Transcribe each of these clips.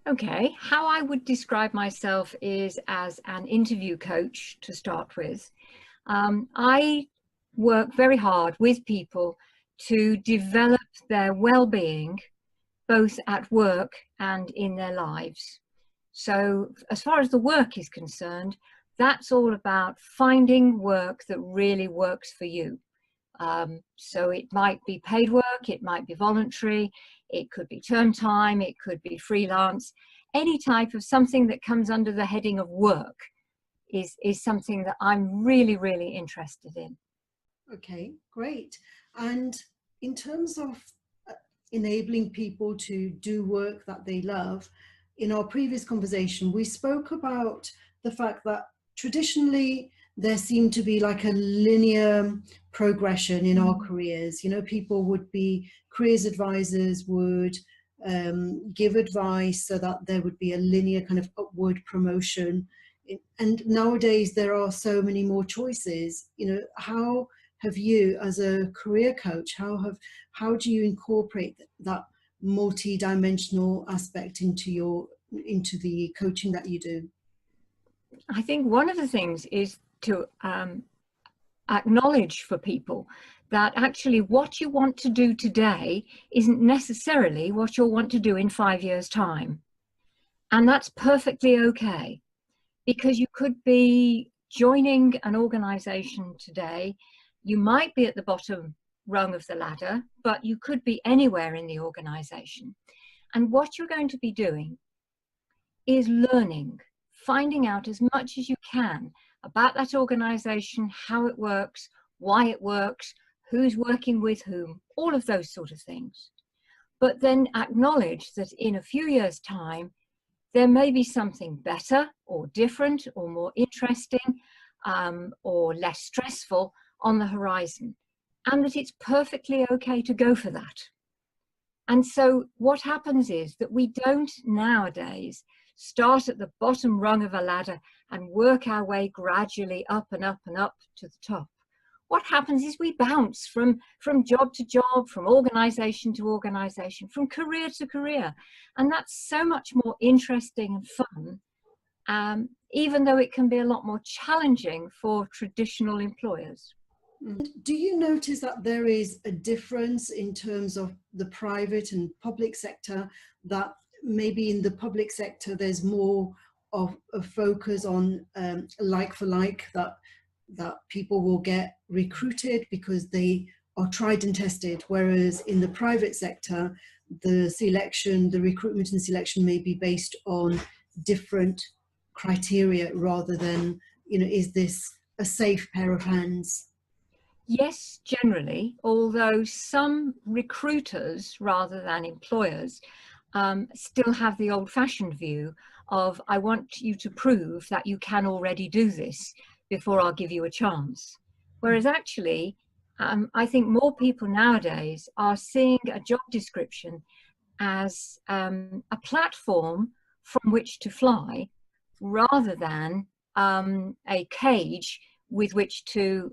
Okay, how I would describe myself is as an interview coach to start with. I work very hard with people to develop their well-being, both at work and in their lives. So as far as the work is concerned, that's all about finding work that really works for you. So it might be paid work, it might be voluntary, it could be term time, it could be freelance. Any type of something that comes under the heading of work is something that I'm really, really interested in. Okay, great. And in terms of uh, enabling people to do work that they love, in our previous conversation, we spoke about the fact that traditionally there seemed to be like a linear progression in our careers. You know, people would be careers advisors, would give advice so that there would be a linear kind of upward promotion. And nowadays there are so many more choices. You know, how have you, as a career coach, how do you incorporate that multi-dimensional aspect into the coaching that you do? I think one of the things is to acknowledge for people that actually what you want to do today isn't necessarily what you'll want to do in 5 years' time. And that's perfectly okay, because you could be joining an organization today. You might be at the bottom rung of the ladder, but you could be anywhere in the organization. And what you're going to be doing is learning, finding out as much as you can about that organization, how it works, why it works, who's working with whom, all of those sort of things. But then acknowledge that in a few years' time, there may be something better or different or more interesting or less stressful on the horizon, and that it's perfectly okay to go for that. And so what happens is that we don't nowadays start at the bottom rung of a ladder and work our way gradually up and up and up to the top. What happens is we bounce from job to job, from organization to organization, from career to career. And that's so much more interesting and fun, even though it can be a lot more challenging for traditional employers. Do you notice that there is a difference in terms of the private and public sector, that maybe in the public sector there's more of a focus on like for like, that people will get recruited because they are tried and tested, whereas in the private sector the recruitment and selection may be based on different criteria rather than, you know, is this a safe pair of hands? Yes, generally, although some recruiters rather than employers still have the old-fashioned view of, I want you to prove that you can already do this before I'll give you a chance. Whereas actually, I think more people nowadays are seeing a job description as a platform from which to fly, rather than a cage with which to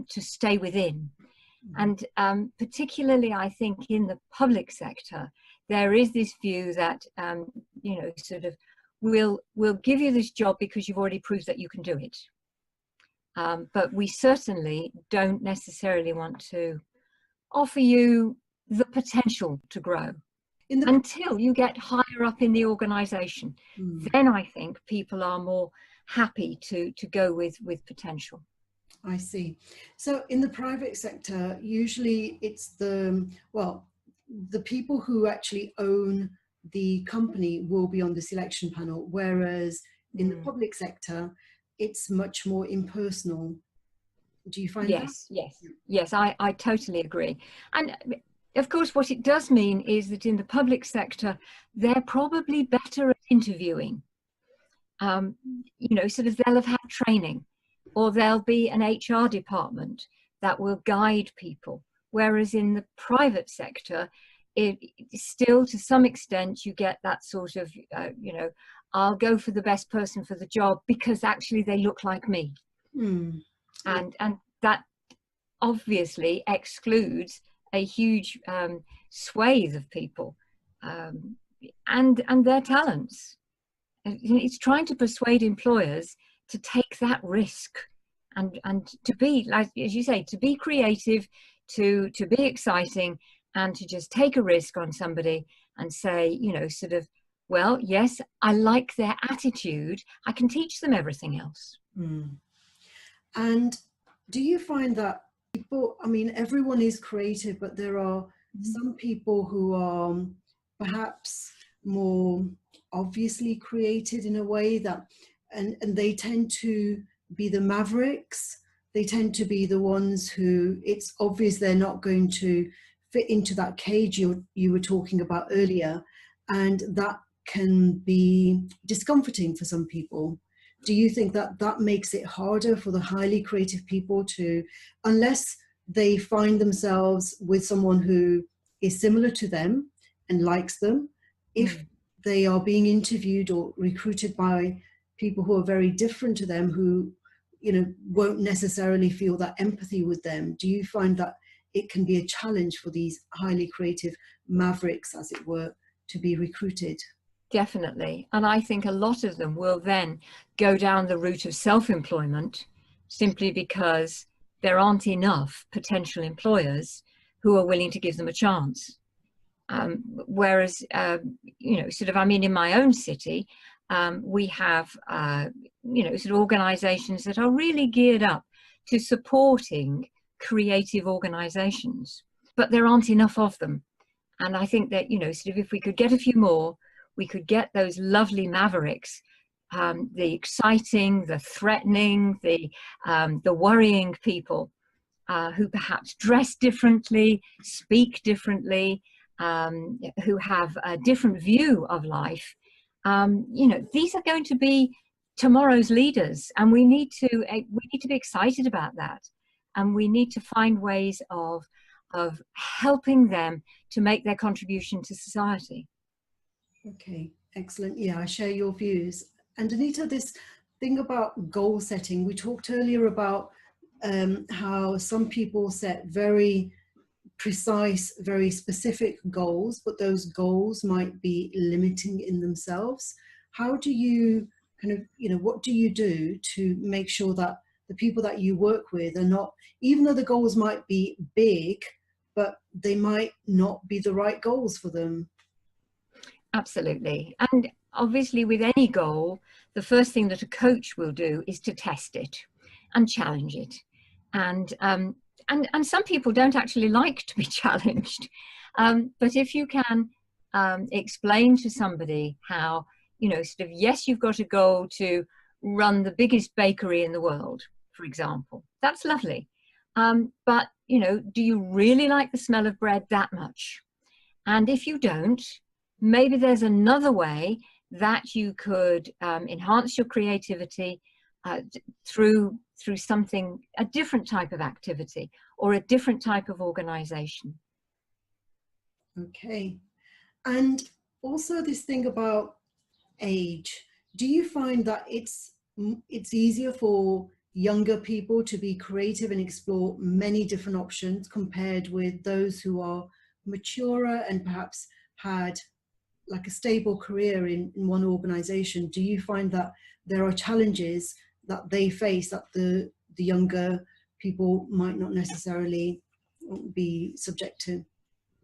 stay within. And particularly, I think, in the public sector, there is this view that, you know, sort of, we'll give you this job because you've already proved that you can do it. But we certainly don't necessarily want to offer you the potential to grow until you get higher up in the organization. Then I think people are more happy to go with potential. I see. So in the private sector, usually it's the people who actually own the company will be on the selection panel, whereas in the public sector, it's much more impersonal. Do you find that? Yes, I totally agree. And of course, what it does mean is that in the public sector, they're probably better at interviewing. You know, sort of, they'll have had training, or there'll be an HR department that will guide people. Whereas in the private sector, it still, to some extent, you get that sort of, you know, I'll go for the best person for the job because actually they look like me. And that obviously excludes a huge swathe of people and their talents. It's trying to persuade employers to take that risk and to be, like as you say, to be creative, to be exciting, and to just take a risk on somebody and say, you know, sort of, well, yes, I like their attitude, I can teach them everything else. And do you find that people, I mean, everyone is creative, but there are some people who are perhaps more obviously created in a way that, and they tend to be the mavericks. They tend to be the ones who it's obvious they're not going to fit into that cage you were talking about earlier, and that can be discomforting for some people. Do you think that that makes it harder for the highly creative people to, unless they find themselves with someone who is similar to them and likes them, if they are being interviewed or recruited by people who are very different to them, who, you know, won't necessarily feel that empathy with them, do you find that it can be a challenge for these highly creative mavericks, as it were, to be recruited? Definitely. And I think a lot of them will then go down the route of self-employment simply because there aren't enough potential employers who are willing to give them a chance. Whereas, you know, sort of, I mean, in my own city, we have, you know, sort of organizations that are really geared up to supporting creative organizations, but there aren't enough of them. And I think that, you know, sort of, if we could get a few more, we could get those lovely mavericks, the exciting, the threatening, the worrying people who perhaps dress differently, speak differently, who have a different view of life. You know, these are going to be tomorrow's leaders, and we need to be excited about that, and we need to find ways of helping them to make their contribution to society. Okay, excellent. Yeah, I share your views. And Anita, this thing about goal setting, we talked earlier about how some people set very precise, very specific goals, but those goals might be limiting in themselves. How do you kind of, you know, what do you do to make sure that the people that you work with are not, even though the goals might be big, but they might not be the right goals for them? Absolutely. And obviously with any goal, the first thing that a coach will do is to test it and challenge it. And some people don't actually like to be challenged. But if you can explain to somebody how, you know, sort of, yes, you've got a goal to run the biggest bakery in the world, for example, that's lovely. But, you know, do you really like the smell of bread that much? And if you don't, maybe there's another way that you could enhance your creativity through something, a different type of activity or a different type of organization. Okay. And also this thing about age, do you find that it's easier for younger people to be creative and explore many different options compared with those who are maturer and perhaps had like a stable career in one organization? Do you find that there are challenges that they face that the younger people might not necessarily be subject to?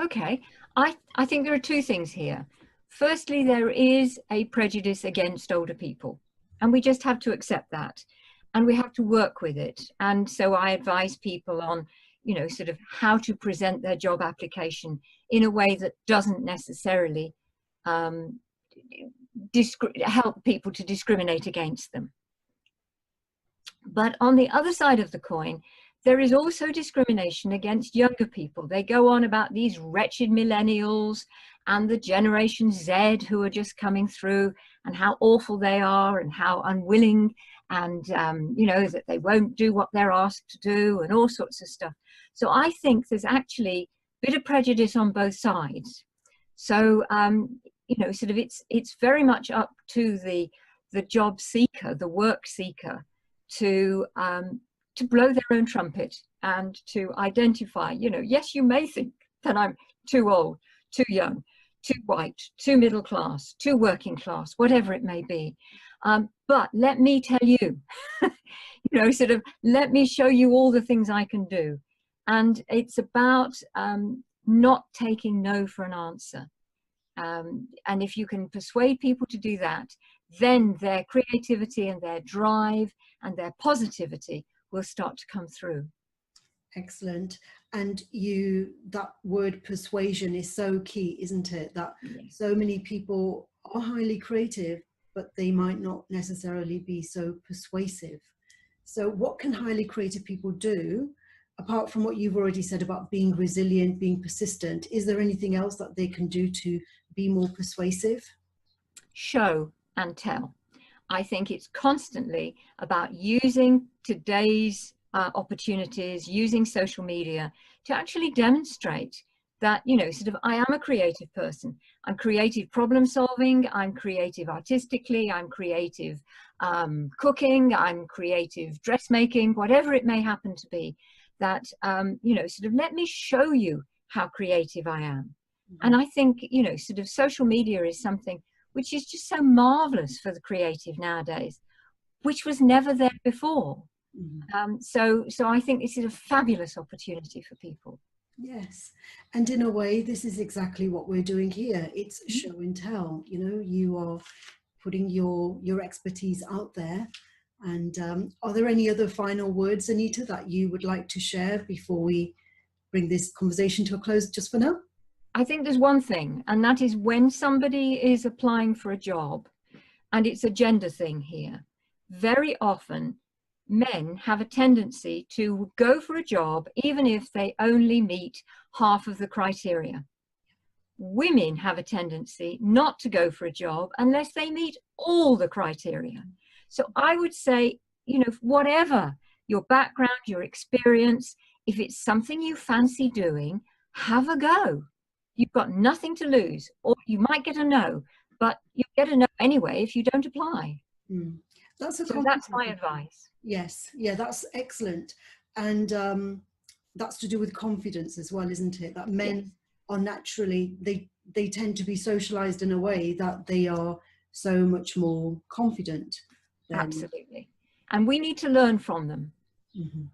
Okay, I think there are two things here. Firstly, there is a prejudice against older people, and we just have to accept that, and we have to work with it. And so I advise people on, you know, sort of how to present their job application in a way that doesn't necessarily help people to discriminate against them. But on the other side of the coin, there is also discrimination against younger people. They go on about these wretched millennials and the Generation Z who are just coming through and how awful they are and how unwilling and, you know, that they won't do what they're asked to do and all sorts of stuff. So I think there's actually a bit of prejudice on both sides. So, you know, sort of it's very much up to the job seeker, the work seeker, to blow their own trumpet and to identify, you know, yes, you may think that I'm too old, too young too white, too middle class, too working class, whatever it may be. But let me tell you, sort of, let me show you all the things I can do. And it's about not taking no for an answer. And if you can persuade people to do that, then their creativity and their drive and their positivity will start to come through. Excellent. And that word persuasion is so key, isn't it? That Yes. So many people are highly creative, but they might not necessarily be so persuasive. So what can highly creative people do, apart from what you've already said about being resilient, being persistent? Is there anything else that they can do to be more persuasive? Show and tell. I think it's constantly about using today's opportunities, using social media to actually demonstrate that, sort of, I am a creative person. I'm creative problem solving. I'm creative artistically. I'm creative cooking. I'm creative dressmaking, whatever it may happen to be. That, sort of, let me show you how creative I am. Mm-hmm. And I think, sort of, social media is something which is just so marvelous for the creative nowadays, which was never there before. Mm-hmm. So I think this is a fabulous opportunity for people. Yes. And in a way, this is exactly what we're doing here. It's show and tell. You are putting your expertise out there. And are there any other final words, Anita, that you would like to share before we bring this conversation to a close just for now? I think there's one thing, and that is when somebody is applying for a job, and it's a gender thing here, very often men have a tendency to go for a job even if they only meet half of the criteria. Women have a tendency not to go for a job unless they meet all the criteria. So I would say, whatever your background, your experience, if it's something you fancy doing, have a go. You've got nothing to lose, or you might get a no, but you get a no anyway if you don't apply. That's my advice. Yes, yeah, that's excellent. And that's to do with confidence as well, isn't it? That men are naturally, they tend to be socialized in a way that they are so much more confident. Absolutely. And we need to learn from them. Mm-hmm.